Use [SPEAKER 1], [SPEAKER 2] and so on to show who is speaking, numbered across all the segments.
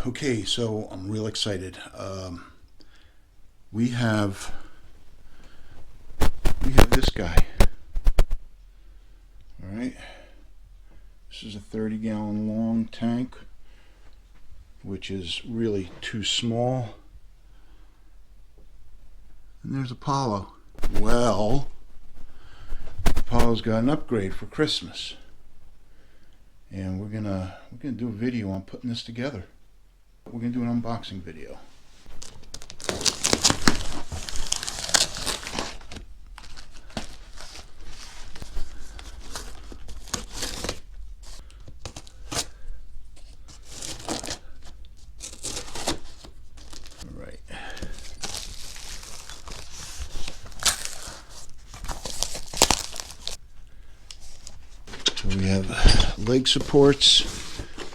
[SPEAKER 1] Okay, so I'm real excited. We have this guy. All right, this is a 30-gallon long tank, which is really too small. And there's Apollo. Well, Apollo's got an upgrade for Christmas, and we're gonna do a video on putting this together. We're gonna do an unboxing video. All right. So we have leg supports.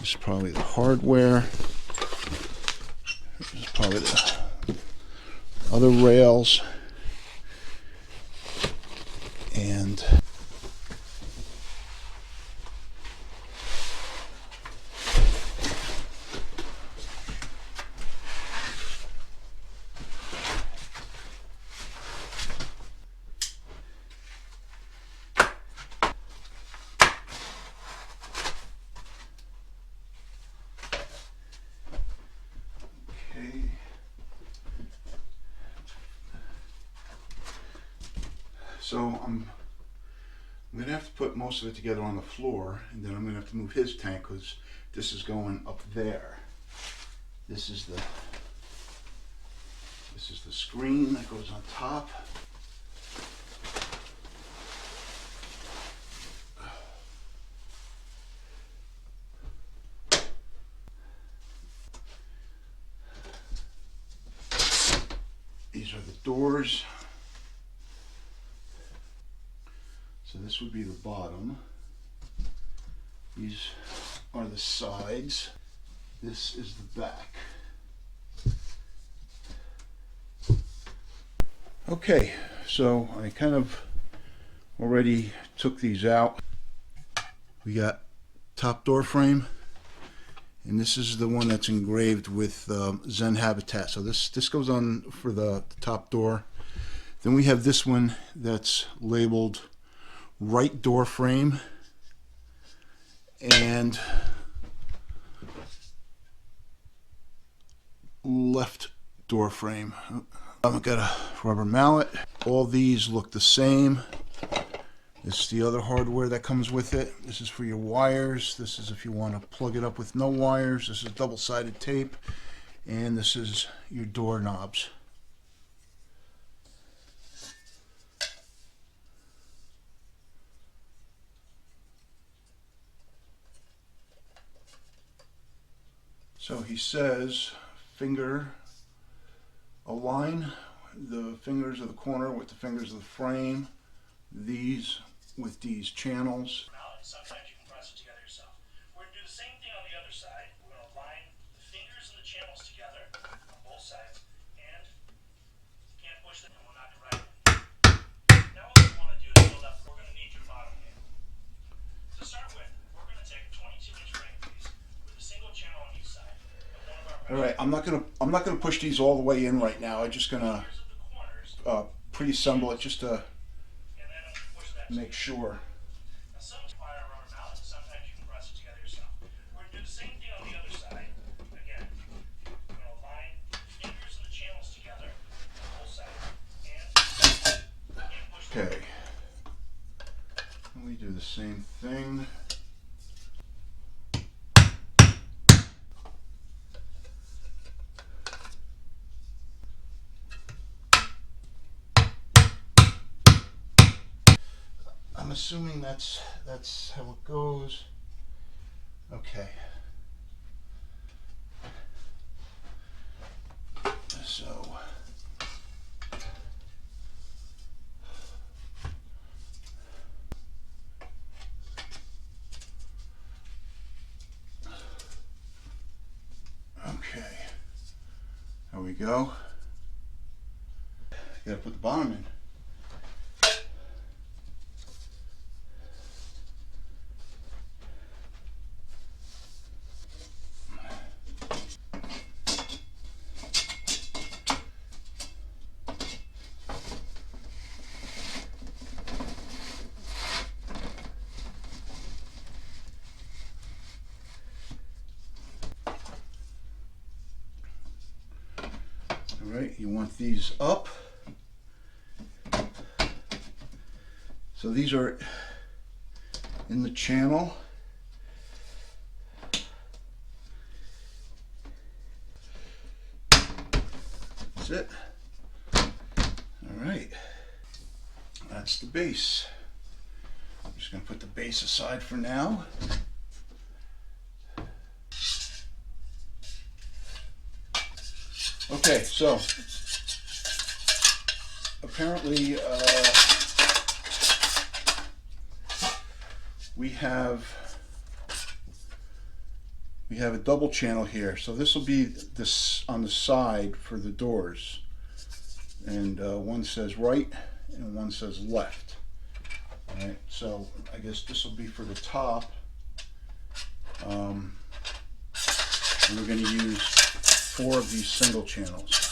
[SPEAKER 1] This is probably the hardware. This is probably the other rails. And so I'm going to have to put most of it together on the floor, and then I'm going to have to move his tank because this is going up there. This is the screen that goes on top. These are the doors. So this would be the bottom. These are the sides. This is the back. Okay, so I kind of already took these out. We got top door frame, and this is the one that's engraved with Zen Habitat. So this goes on for the top door. Then we have this one that's labeled right door frame and left door frame. I've got a rubber mallet. All these look the same. This is the other hardware that comes with it. This is for your wires. This is if you want to plug it up with no wires. This is double-sided tape, and this is your door knobs. So he says, align the fingers of the corner with the fingers of the frame, these with these channels.
[SPEAKER 2] Sometimes you can press it together yourself. We're going to do the same thing on the other side. We're going to align the fingers and the channels together on both sides, and you can't push them, and we'll knock it right in. Now what we want to do is build up, we're going to need your bottom handle. To start with, we're going to take a 22-inch ring piece with a single channel on each side.
[SPEAKER 1] All right, I'm not gonna push these all the way in right now. I'm just gonna pre-assemble it just to make sure.
[SPEAKER 2] Sometimes you can press it together yourself. We're going to do the same thing on the other side. Again, we're going to align the fingers and the channels together on both sides, and push them.
[SPEAKER 1] Okay. And we do the same thing. I'm assuming that's how it goes. Okay. So okay. There we go. Gotta put the bottom in. right, you want these up. So these are in the channel. That's it. All right, that's the base. I'm just going to put the base aside for now. Okay, so apparently we have a double channel here. So this will be this on the side for the doors, and one says right and one says left. All right, so I guess this will be for the top, and we're going to use 4 of these single channels.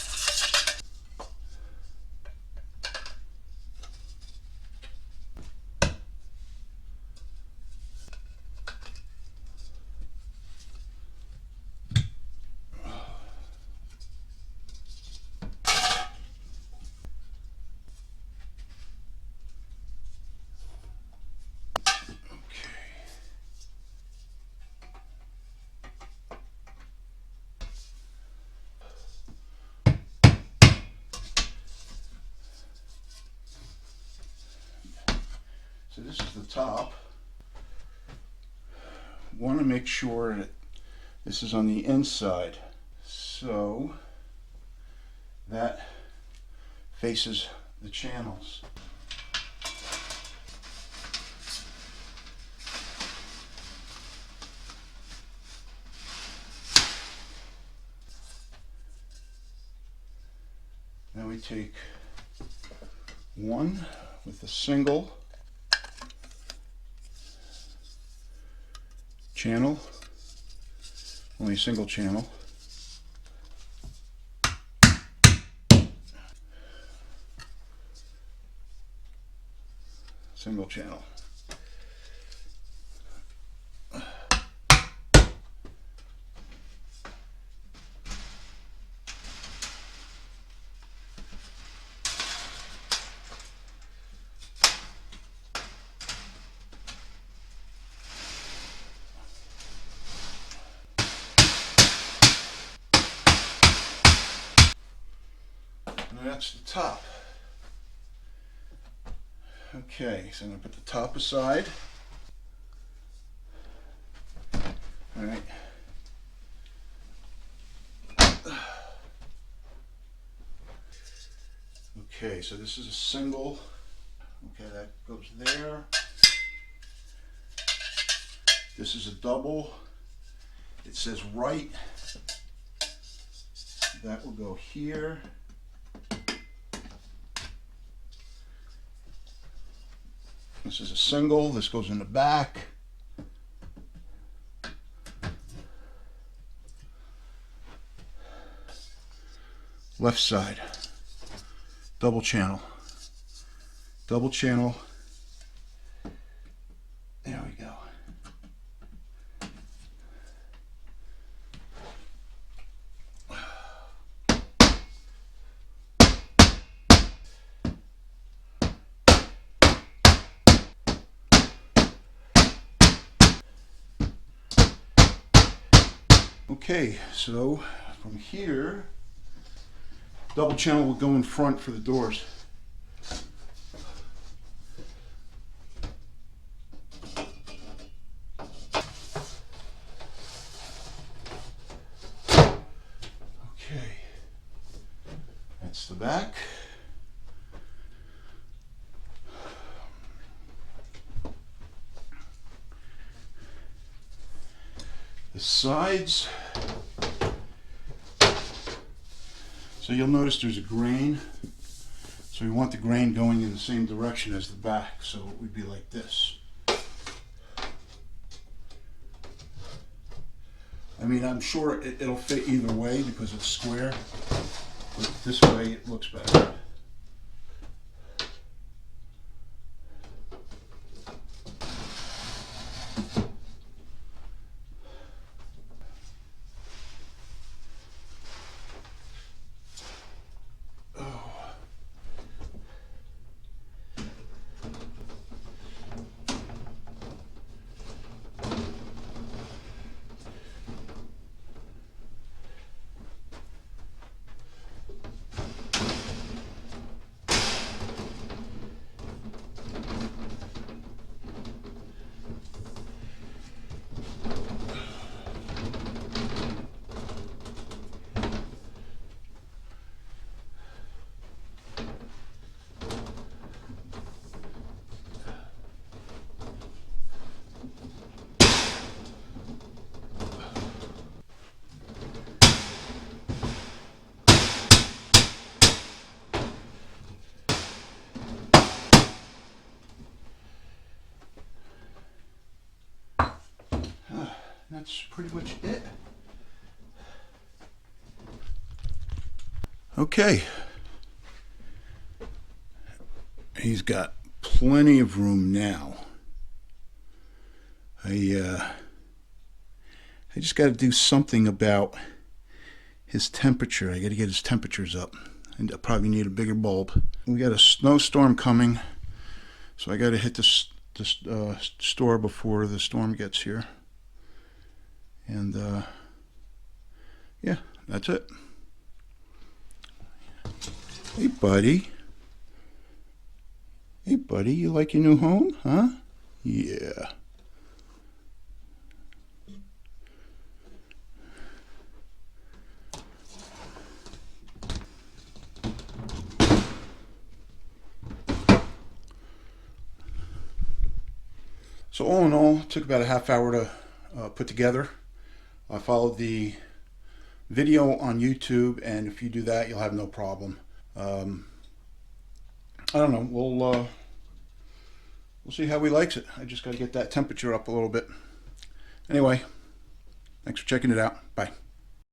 [SPEAKER 1] So this is the top. Want to make sure that this is on the inside, so that faces the channels. Now we take one with a single channel, only a single channel. Single channel. And that's the top. Okay, so I'm going to put the top aside. All right. Okay, so this is a single. Okay, that goes there. This is a double. It says right. That will go here. This is a single. This goes in the back. Left side. Double channel. Double channel. There we go. Okay, so from here, double channel will go in front for the doors. Okay, that's the back. The sides. So you'll notice there's a grain. So we want the grain going in the same direction as the back. So it would be like this. I mean, I'm sure it'll fit either way because it's square. But this way it looks better. that's pretty much it. Okay. He's got plenty of room now. I just got to do something about his temperature. I got to get his temperatures up, and I probably need a bigger bulb. We got a snowstorm coming, so I got to hit the store before the storm gets here. And yeah, that's it. Hey, buddy. Hey, buddy, you like your new home, huh? Yeah. So all in all, it took about a half hour to put together. I followed the video on YouTube, and if you do that, you'll have no problem. I don't know. We'll see how he likes it. I just got to get that temperature up a little bit. Anyway, thanks for checking it out. Bye.